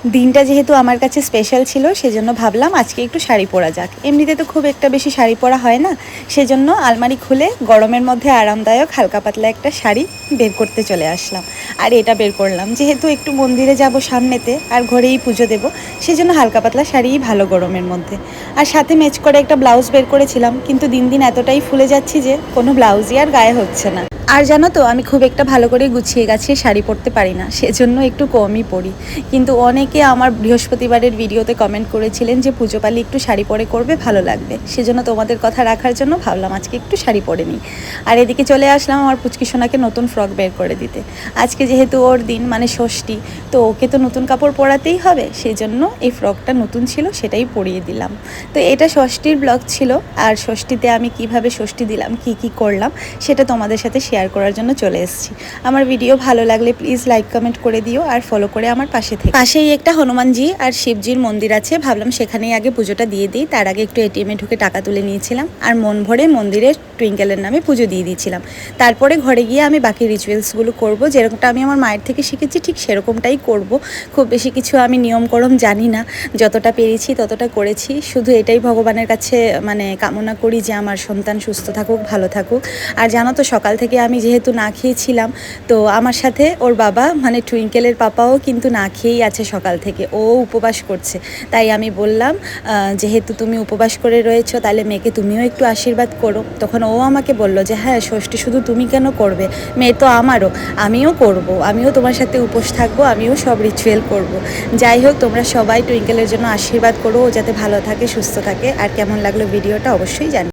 দিনটা যেহেতু আমার কাছে স্পেশাল ছিল সেজন্য ভাবলাম আজকে একটু শাড়ি পরা যাক। এমনিতে তো খুব একটা বেশি শাড়ি পরা হয় না, সেজন্য আলমারি খুলে গরমের মধ্যে আরামদায়ক হালকা পাতলা একটা শাড়ি বের করতে চলে আসলাম। আর এটা বের করলাম যেহেতু একটু মন্দিরে যাব সামনেতে আর ঘরেই পুজো দেব, সেজন্য হালকা পাতলা শাড়িই ভালো গরমের মধ্যে। আর সাথে ম্যাচ করে একটা ব্লাউজ বের করেছিলাম, কিন্তু দিন দিন এতটাই ফুলে যাচ্ছি যে কোনো ব্লাউজই আর গায়ে হচ্ছে না। আর জানো তো আমি খুব একটা ভালো করে গুছিয়ে গাছিয়ে শাড়ি পরতে পারি না, সেজন্য একটু কমই পরি। কিন্তু অনেকে আমার বৃহস্পতিবারের ভিডিওতে কমেন্ট করেছিলেন যে পুজো পালি একটু শাড়ি পরে করবে, ভালো লাগবে। সেজন্য তোমাদের কথা রাখার জন্য ভাবলাম আজকে একটু শাড়ি পরে নিই। আর এদিকে চলে আসলাম আমার পুচকি সোনাকে নতুন ফ্রক বের করে দিতে। আজকে যেহেতু ওর দিন মানে ষষ্ঠী, তো ওকে তো নতুন কাপড় পরাতেই হবে, সেই জন্য এই ফ্রকটা নতুন ছিল সেটাই পরিয়ে দিলাম। তো এটা ষষ্ঠীর ব্লগ ছিল, আর ষষ্ঠীতে আমি কিভাবে ষষ্ঠী দিলাম কি করলাম সেটা তোমাদের সাথে শেয়ার করার জন্য চলে এসেছি। আমার ভিডিও ভালো লাগলে প্লিজ লাইক কমেন্ট করে দিও আর ফলো করে আমার পাশে থেকে। পাশেই একটা হনুমানজি আর শিবজির মন্দির আছে, ভাবলাম সেখানেই আগে পুজোটা দিয়ে দিই। তার আগে একটু এটিএমে ঢুকে টাকা তুলে নিয়েছিলাম আর মন ভরে মন্দিরে টুইঙ্কেলের নামে পুজো দিয়ে দিয়েছিলাম। তারপরে ঘরে গিয়ে আমি বাকি রিচুয়ালসগুলো করব, যেরকমটা আমি আমার মায়ের থেকে শিখেছি ঠিক সেরকমটাই করব। খুব বেশি কিছু আমি নিয়মকরম জানি না, যতটা পেরেছি ততটা করেছি। শুধু এটাই ভগবানের কাছে মানে কামনা করি যে আমার সন্তান সুস্থ থাকুক, ভালো থাকুক। আর জানো তো সকাল থেকে আমি যেহেতু না খেয়েছিলাম, তো আমার সাথে ওর বাবা মানে টুইঙ্কেলের পাপাও কিন্তু না খেয়েই আছে সকাল থেকে, ও উপবাস করছে। তাই আমি বললাম যেহেতু তুমি উপবাস করে রয়েছো তাহলে মেয়েকে তুমিও একটু আশীর্বাদ করো। তখন ও আমাকে বলল যে হ্যাঁ ষষ্ঠী শুধু তুমি কেন করবে, মেয়ে তো আমারও, আমিও করব, আমিও তোমার সাথে উপোস থাকবো, আমিও সব রিচুয়াল করব। যাই হোক তোমরা সবাই টুইঙ্কেলের জন্য আশীর্বাদ করো, ও যাতে ভালো থাকে সুস্থ থাকে। আর কেমন লাগলো ভিডিওটা অবশ্যই জানি।